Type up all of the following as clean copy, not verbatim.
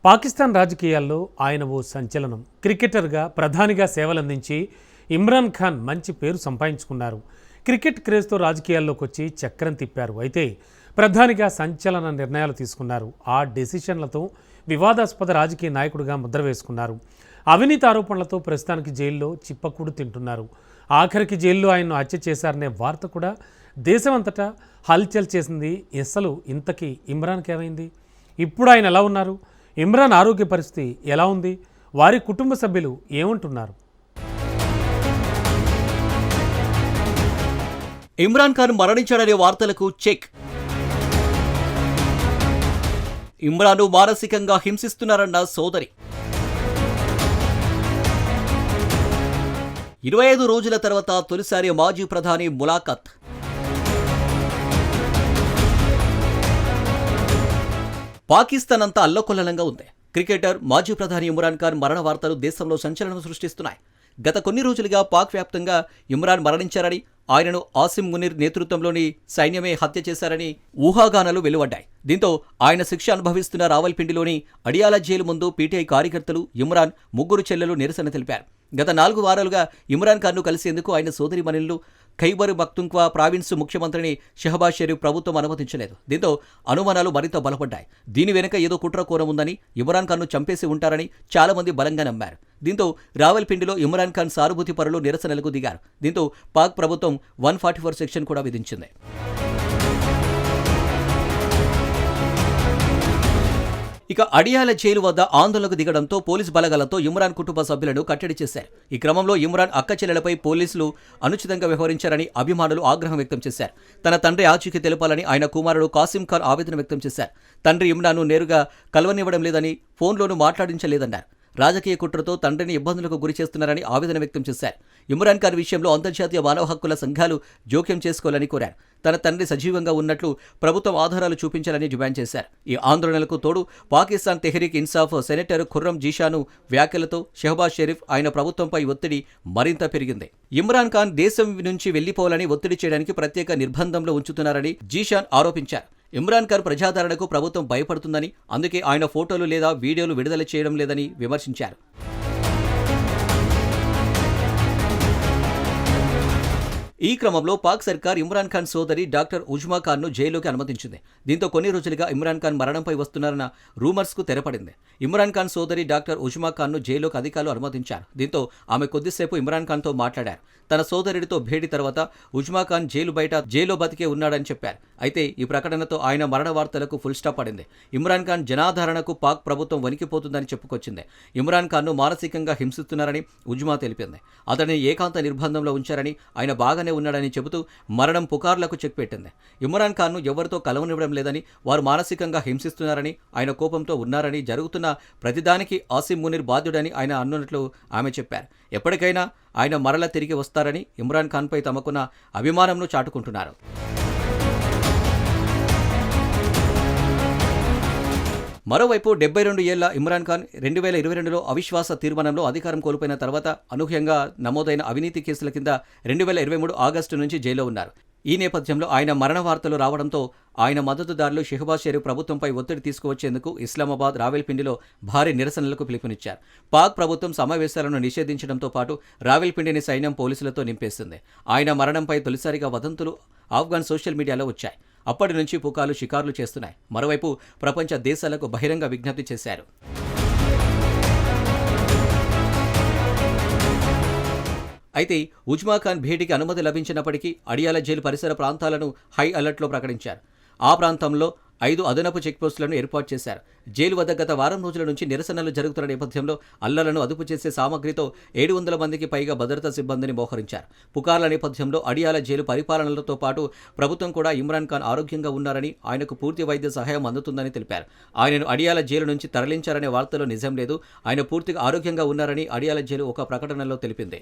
పాకిస్తాన్ రాజకీయాల్లో ఆయన ఓ సంచలనం. క్రికెటర్గా ప్రధానిగా సేవలందించి ఇమ్రాన్ ఖాన్ మంచి పేరు సంపాదించుకున్నారు. క్రికెట్ క్రేజ్తో రాజకీయాల్లోకి వచ్చి చక్రం తిప్పారు. అయితే ప్రధానిగా సంచలన నిర్ణయాలు తీసుకున్నారు. ఆ డెసిషన్లతో వివాదాస్పద రాజకీయ నాయకుడిగా ముద్ర వేసుకున్నారు. అవినీతి ఆరోపణలతో ప్రస్తుతానికి జైల్లో చిప్పకూడు తింటున్నారు. ఆఖరికి జైల్లో ఆయన్ను హత్య చేశారనే వార్త కూడా దేశమంతటా హల్చల్ చేసింది. అసలు ఇంతకీ ఇమ్రాన్కి ఏమైంది? ఇప్పుడు ఆయన ఎలా ఉన్నారు? ఇమ్రాన్ ఆరోగ్య పరిస్థితి ఎలా ఉంది? వారి కుటుంబ సభ్యులు ఏమంటున్నారు? ఇమ్రాన్ ఖాన్ మరణించాడనే వార్తలకు చెక్. ఇమ్రాన్ను మానసికంగా హింసిస్తున్నారన్న సోదరి. 25 రోజుల తర్వాత తొలిసారి మాజీ ప్రధాని ములాఖాత్. పాకిస్తాన్ అంతా అల్లకొల్లలంగా ఉంది. క్రికెటర్ మాజీ ప్రధాని ఇమ్రాన్ ఖాన్ మరణ వార్తలు దేశంలో సంచలనం సృష్టిస్తున్నాయి. గత కొన్ని రోజులుగా పాక్ వ్యాప్తంగా ఇమ్రాన్ మరణించారని, ఆయనను ఆసిమ్ మునీర్ నేతృత్వంలోని సైన్యమే హత్య చేశారని ఊహాగానాలు వెలువడ్డాయి. దీంతో ఆయన శిక్ష అనుభవిస్తున్న రావల్పిండిలోని అడియాల జైలు ముందు పీటీఐ కార్యకర్తలు, ఇమ్రాన్ ముగ్గురు చెల్లెలు నిరసన తెలిపారు. గత 4 వారాలుగా ఇమ్రాన్ ఖాన్ను కలిసేందుకు ఆయన సోదరిమణులు ఖైబర్ పఖ్తుంఖ్వా ప్రావిన్స్ ముఖ్యమంత్రిని షహబాజ్ షరీఫ్ ప్రభుత్వం అనుమతించలేదు. దీంతో అనుమానాలు మరింత బలపడ్డాయి. దీని వెనుక ఏదో కుట్ర కోణం ఉందని, ఇమ్రాన్ ఖాన్ను చంపేసి ఉంటారని చాలా మంది బలంగా నమ్మారు. దీంతో రావల్పిండిలో ఇమ్రాన్ ఖాన్ సానుభూతి పరులు నిరసనలకు దిగారు. దీంతో పాక్ ప్రభుత్వం 144 సెక్షన్ కూడా విధించింది. ఇక అడియాల జైలు వద్ద ఆందోళనకు దిగడంతో పోలీసు బలగాలతో ఇమ్రాన్ కుటుంబ సభ్యులను కట్టడి చేశారు. ఈ క్రమంలో ఇమ్రాన్ అక్క చెల్లెలపై పోలీసులు అనుచితంగా వ్యవహరించారని అభిమానులు ఆగ్రహం వ్యక్తం చేశారు. తన తండ్రి ఆచూకీ తెలపాలని ఆయన కుమారుడు కాసిం ఖాన్ ఆవేదన వ్యక్తం చేశారు. తండ్రి ఇమ్రాన్ను నేరుగా కలవనివ్వడం లేదని, ఫోన్లోనూ మాట్లాడించలేదన్నారు. రాజకీయ కుట్రతో తండ్రిని ఇబ్బందులకు గురి చేస్తున్నారని ఆవేదన వ్యక్తం చేశారు. ఇమ్రాన్ ఖాన్ విషయంలో అంతర్జాతీయ మానవ హక్కుల సంఘాలు జోక్యం చేసుకోవాలని కోరారు. తన తండ్రి సజీవంగా ఉన్నట్లు ప్రభుత్వం ఆధారాలు చూపించాలని డిమాండ్ చేశారు. ఈ ఆందోళనలకు తోడు పాకిస్తాన్ తెహ్రీక్ ఇన్సాఫ్ సెనేటర్ ఖుర్రం జీషాను వ్యాఖ్యలతో షహబాజ్ షరీఫ్ ఆయన ప్రభుత్వంపై ఒత్తిడి మరింత పెరిగింది. ఇమ్రాన్ ఖాన్ దేశం నుంచి వెళ్లిపోవాలని ఒత్తిడి చేయడానికి ప్రత్యేక నిర్బంధంలో ఉంచుతున్నారని జీషాన్ ఆరోపించారు. ఇమ్రాన్ ఖాన్ ప్రజాదరణకు ప్రభుత్వం భయపడుతుందని, అందుకే ఆయన ఫోటోలు లేదా వీడియోలు విడుదల చేయడం లేదని విమర్శించారు. ఈ క్రమంలో పాక్ సర్కార్ ఇమ్రాన్ ఖాన్ సోదరి డాక్టర్ ఉజ్మా ఖాన్ను జైల్లోకి అనుమతించింది. దీంతో కొన్ని రోజులుగా ఇమ్రాన్ ఖాన్ మరణంపై వస్తున్నారన్న రూమర్స్కు తెరపడింది. ఇమ్రాన్ ఖాన్ సోదరి డాక్టర్ ఉజ్మా ఖాన్ను జైల్లోకి అధికారులు అనుమతించారు. దీంతో ఆమె కొద్దిసేపు ఇమ్రాన్ ఖాన్తో మాట్లాడారు. తన సోదరుడితో భేటీ తర్వాత ఉజ్మా ఖాన్ జైల్లో బతికే ఉన్నాడని చెప్పారు. అయితే ఈ ప్రకటనతో ఆయన మరణ వార్తలకు ఫుల్ స్టాప్ పడింది. ఇమ్రాన్ ఖాన్ జనాదరణకు పాక్ ప్రభుత్వం వణికిపోతుందని చెప్పుకొచ్చింది. ఇమ్రాన్ ఖాన్ను మానసికంగా హింసిస్తున్నారని ఉజ్మా తెలిపింది. అతడిని ఏకాంత నిర్బంధంలో ఉంచారని, ఆయన బాగానే ఉన్నాడని చెబుతూ మరణం పుకార్లకు చెక్ పెట్టింది. ఇమ్రాన్ ఖాన్ను ఎవరితో కలవనివ్వడం లేదని, వారు మానసికంగా హింసిస్తున్నారని, ఆయన కోపంతో ఉన్నారని, జరుగుతున్న ప్రతిదానికి ఆసిమ్ మునీర్ బాధ్యుడని ఆయన అన్నట్లు ఆమె చెప్పారు. ఎప్పటికైనా ఆయన మరల తిరిగి వస్తారని ఇమ్రాన్ ఖాన్పై తమకున్న అభిమానంను చాటుకుంటున్నారు. మరోవైపు 72 ఏళ్ల ఇమ్రాన్ ఖాన్ 2022లో అవిశ్వాస తీర్మానంలో అధికారం కోల్పోయిన తర్వాత అనూహ్యంగా నమోదైన అవినీతి కేసుల కింద 2023 ఆగస్టు నుంచి జైల్లో ఉన్నారు. ఈ నేపథ్యంలో ఆయన మరణ వార్తలు రావడంతో ఆయన మద్దతుదారులు షహబాజ్ షరీఫ్ ప్రభుత్వంపై ఒత్తిడి తీసుకువచ్చేందుకు ఇస్లామాబాద్, రావల్పిండిలో భారీ నిరసనలకు పిలుపునిచ్చారు. పాక్ ప్రభుత్వం సమావేశాలను నిషేధించడంతో పాటు రావల్పిండిని సైన్యం పోలీసులతో నింపేస్తుంది. ఆయన మరణంపై తొలిసారిగా వదంతులు ఆఫ్ఘన్ సోషల్ మీడియాలో వచ్చాయి. అప్పటి నుంచి పుకార్లు షికార్లు చేస్తున్నాయి. మరోవైపు ప్రపంచ దేశాలకు బహిరంగ విజ్ఞప్తి చేశారు. అయితే ఉజ్మా ఖాన్ భేటీకి అనుమతి లభించినప్పటికీ అడియాల జైలు పరిసర ప్రాంతాలను హై అలర్ట్లో ప్రకటించారు. ఆ ప్రాంతంలో 5 అదనపు చెక్పోస్టులను ఏర్పాటు చేశారు. జైలు వద్ద గత వారం రోజుల నుంచి నిరసనలు జరుగుతున్న నేపథ్యంలో అల్లర్లను అదుపు చేసే సామగ్రితో 700 మందికి పైగా భద్రతా సిబ్బందిని మోహరించారు. పుకార్ల నేపథ్యంలో అడియాల జైలు పరిపాలనలతో పాటు ప్రభుత్వం కూడా ఇమ్రాన్ ఖాన్ ఆరోగ్యంగా ఉన్నారని, ఆయనకు పూర్తి వైద్య సహాయం అందుతుందని తెలిపారు. ఆయనను అడియాల జైలు నుంచి తరలించారనే వార్తలో నిజం లేదు. ఆయన పూర్తిగా ఆరోగ్యంగా ఉన్నారని అడియాల జైలు ఒక ప్రకటనలో తెలిపింది.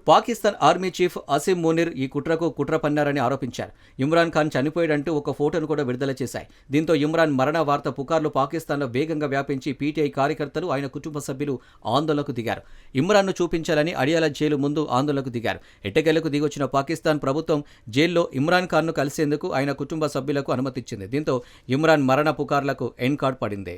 పాకిస్తాన్ ఆర్మీ చీఫ్ అసీం మునీర్ ఈ కుట్ర పన్నారని ఆరోపించారు. ఇమ్రాన్ ఖాన్ చనిపోయాడంటూ ఒక ఫోటోను కూడా విడుదల చేశాయి. దీంతో ఇమ్రాన్ మరణ వార్త పుకార్లు పాకిస్తాన్లో వేగంగా వ్యాపించి పీటీఐ కార్యకర్తలు, ఆయన కుటుంబ సభ్యులు ఆందోళనకు దిగారు. ఇమ్రాన్ను చూపించాలని అడియాల జైలు ముందు ఆందోళనకు దిగారు. ఎట్టకేలకు దిగొచ్చిన పాకిస్తాన్ ప్రభుత్వం జైల్లో ఇమ్రాన్ ఖాన్ను కలిసేందుకు ఆయన కుటుంబ సభ్యులకు అనుమతిచ్చింది. దీంతో ఇమ్రాన్ మరణ పుకార్లకు ఎండ్ కార్డ్ పడింది.